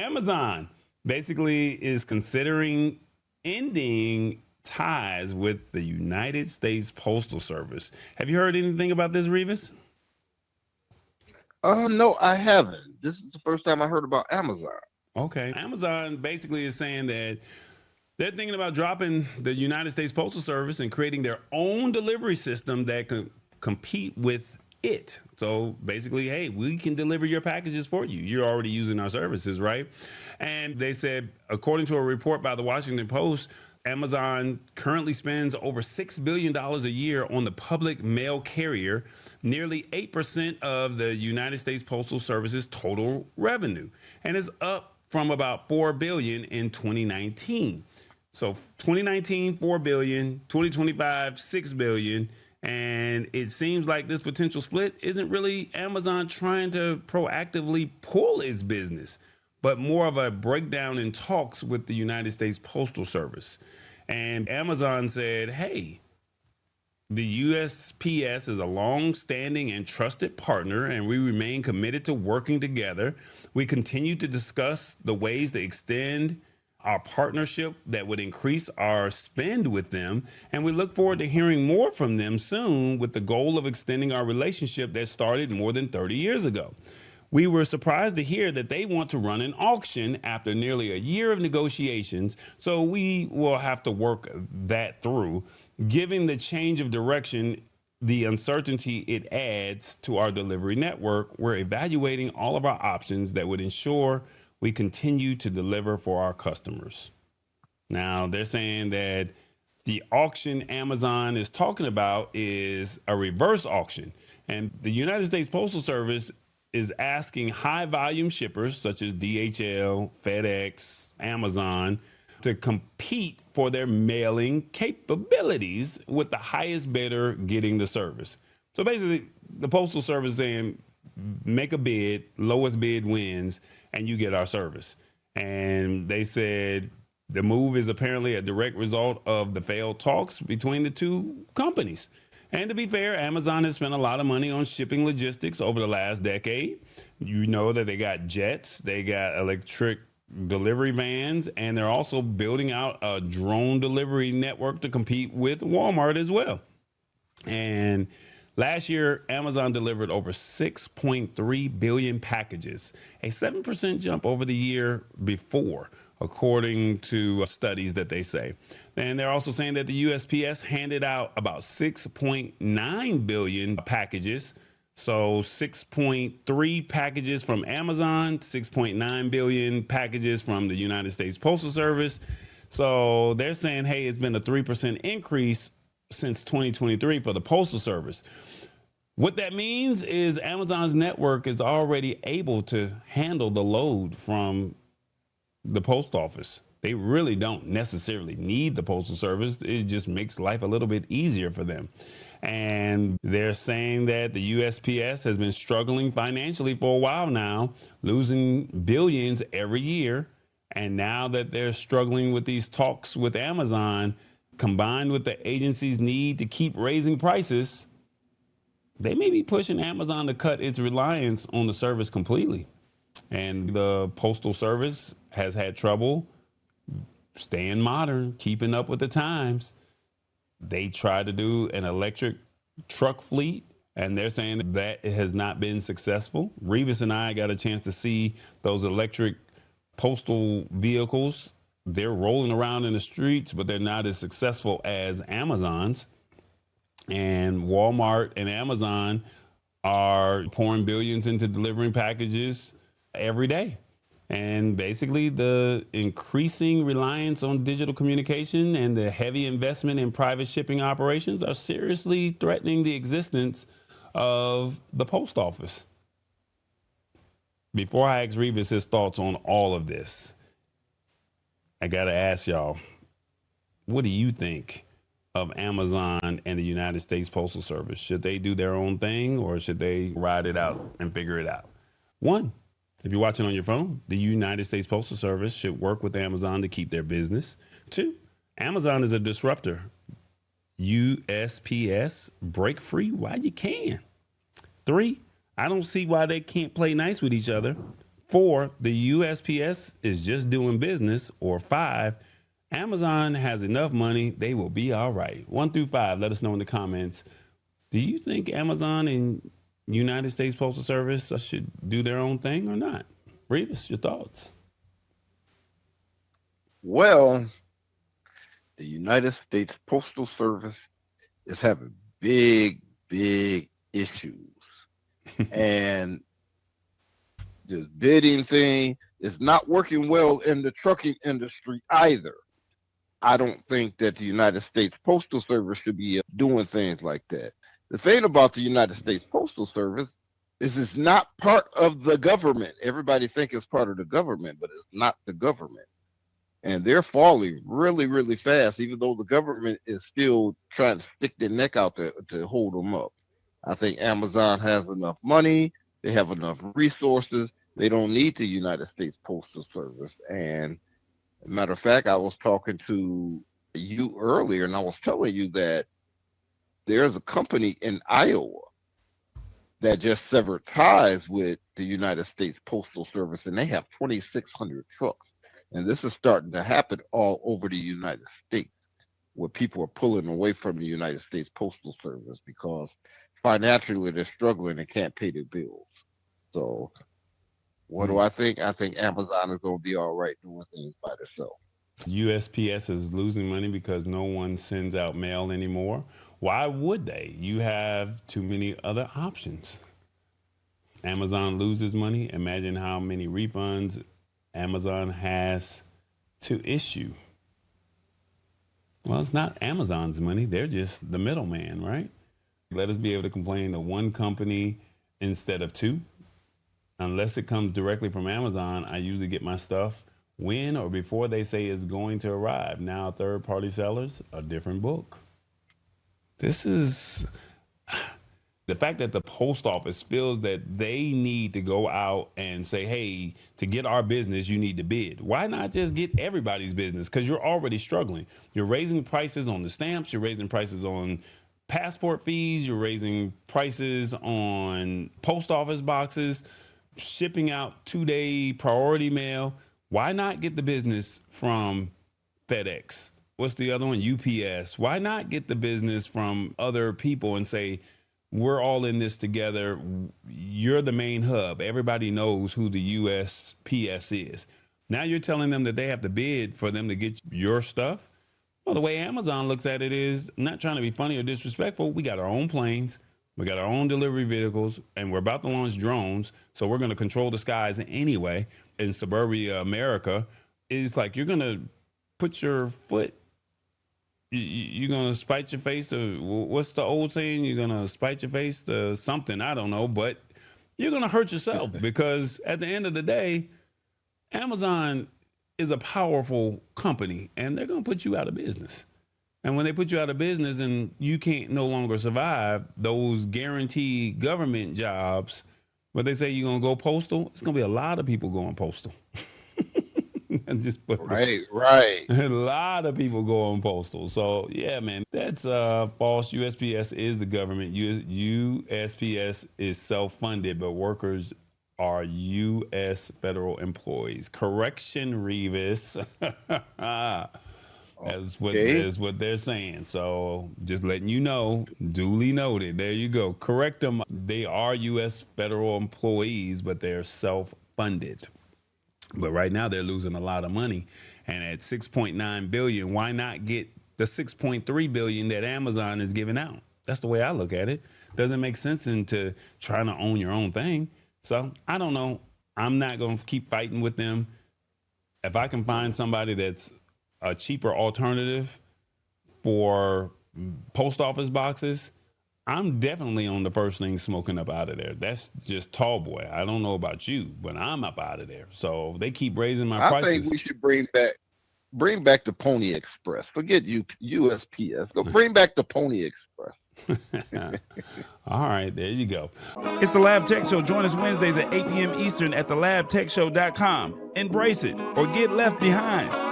Amazon basically is considering ending ties with the United States Postal Service. Have you heard anything about this, Rivas? No, I haven't. This is the first time I heard about Amazon. Okay. Amazon basically is saying that they're thinking about dropping the United States Postal Service and creating their own delivery system that can compete with it. So basically, hey, we can deliver your packages for you. You're already using our services, right? And they said, according to a report by the Washington Post, Amazon currently spends over $6 billion a year on the public mail carrier, nearly 8% of the United States Postal Service's total revenue, and is up from about $4 billion in 2019. So 2019, $4 billion, 2025, $6 billion. And it seems like this potential split isn't really Amazon trying to proactively pull its business, but more of a breakdown in talks with the United States Postal Service. And Amazon said, hey, the USPS is a long-standing and trusted partner, and we remain committed to working together. We continue to discuss the ways to extend our partnership that would increase our spend with them, and we look forward to hearing more from them soon with the goal of extending our relationship that started more than 30 years ago. We were surprised to hear that they want to run an auction after nearly a year of negotiations, so we will have to work that through. Given the change of direction, the uncertainty it adds to our delivery network, we're evaluating all of our options that would ensure we continue to deliver for our customers. Now, they're saying that the auction Amazon is talking about is a reverse auction, and the United States Postal Service is asking high volume shippers such as DHL, FedEx, Amazon to compete for their mailing capabilities, with the highest bidder getting the service. So basically, the Postal Service saying, make a bid, lowest bid wins, and you get our service. And they said the move is apparently a direct result of the failed talks between the two companies. And to be fair, Amazon has spent a lot of money on shipping logistics over the last decade. You know that they got jets, they got electric delivery vans, and they're also building out a drone delivery network to compete with Walmart as well. And last year, Amazon delivered over 6.3 billion packages, a 7% jump over the year before, according to studies that they say. And they're also saying that the USPS handed out about 6.9 billion packages. So 6.3 packages from Amazon, 6.9 billion packages from the United States Postal Service. So they're saying, hey, it's been a 3% increase since 2023 for the Postal Service. What that means is Amazon's network is already able to handle the load from the post office. They really don't necessarily need the Postal Service. It just makes life a little bit easier for them. And they're saying that the USPS has been struggling financially for a while now, losing billions every year. And now that they're struggling with these talks with Amazon, combined with the agency's need to keep raising prices, they may be pushing Amazon to cut its reliance on the service completely. And the Postal Service has had trouble staying modern, keeping up with the times. They tried to do an electric truck fleet, and they're saying that it has not been successful. Rivas and I got a chance to see those electric postal vehicles. They're rolling around in the streets, but they're not as successful as Amazon's. And Walmart and Amazon are pouring billions into delivering packages every day. And basically, the increasing reliance on digital communication and the heavy investment in private shipping operations are seriously threatening the existence of the post office. Before I ask Rivas his thoughts on all of this, I got to ask y'all, what do you think of Amazon and the United States Postal Service? Should they do their own thing, or should they ride it out and figure it out? One, if you're watching on your phone, the United States Postal Service should work with Amazon to keep their business. Two, Amazon is a disruptor. USPS, break free while you can. Three, I don't see why they can't play nice with each other. 4, the USPS is just doing business. Or 5, Amazon has enough money, they will be all right. 1 through 5, let us know in the comments. Do you think Amazon and United States Postal Service should do their own thing or not? Rivas, your thoughts? Well, the United States Postal Service is having big, big issues. And this bidding thing is not working well in the trucking industry either. I don't think that the United States Postal Service should be doing things like that. The thing about the United States Postal Service is it's not part of the government. Everybody thinks it's part of the government, but it's not the government. And they're falling really, really fast, even though the government is still trying to stick their neck out there to hold them up. I think Amazon has enough money. They have enough resources. They don't need the United States Postal Service. And matter of fact, I was talking to you earlier, and I was telling you that there's a company in Iowa that just severed ties with the United States Postal Service, and they have 2,600 trucks. And this is starting to happen all over the United States, where people are pulling away from the United States Postal Service because financially they're struggling and can't pay their bills. So what do I think? I think Amazon is going to be all right doing things by themselves. USPS is losing money because no one sends out mail anymore. Why would they? You have too many other options. Amazon loses money. Imagine how many refunds Amazon has to issue. Well, it's not Amazon's money. They're just the middleman, right? Let us be able to complain to one company instead of 2. Unless it comes directly from Amazon, I usually get my stuff when or before they say it's going to arrive. Now, third-party sellers, a different book. This is the fact that the post office feels that they need to go out and say, hey, to get our business, you need to bid. Why not just get everybody's business? Because you're already struggling. You're raising prices on the stamps. You're raising prices on passport fees. You're raising prices on post office boxes, shipping out 2-day priority mail. Why not get the business from FedEx? What's the other one? UPS. Why not get the business from other people and say, we're all in this together. You're the main hub. Everybody knows who the USPS is. Now you're telling them that they have to bid for them to get your stuff. Well, the way Amazon looks at it is, I'm not trying to be funny or disrespectful. We got our own planes. We got our own delivery vehicles, and we're about to launch drones. So we're going to control the skies anyway. In suburbia America, it's like you're going to put your foot, you're going to spite your face to, what's the old saying? You're going to spite your face to something, I don't know, but you're going to hurt yourself because at the end of the day, Amazon is a powerful company and they're going to put you out of business. And when they put you out of business and you can't no longer survive those guaranteed government jobs, but they say you're going to go postal, it's going to be a lot of people going postal. Right. A lot of people go on postal. So yeah, man, that's false. USPS is the government. USPS is self-funded, but workers are U.S. federal employees. Correction, Rivas. That's what they're saying. So just letting you know, duly noted. There you go. Correct them. They are U.S. federal employees, but they're self-funded. But right now they're losing a lot of money. And at $6.9 billion, why not get the $6.3 billion that Amazon is giving out? That's the way I look at it. Doesn't make sense into trying to own your own thing. So I don't know. I'm not going to keep fighting with them. If I can find somebody that's a cheaper alternative for post office boxes, I'm definitely on the first thing smoking up out of there. That's just tall boy. I don't know about you, but I'm up out of there. So they keep raising my prices. I think we should bring back the Pony Express. Forget USPS. Go bring back the Pony Express. All right, there you go. It's the Lab Tech Show. Join us Wednesdays at 8 p.m. Eastern at thelabtechshow.com. Embrace it or get left behind.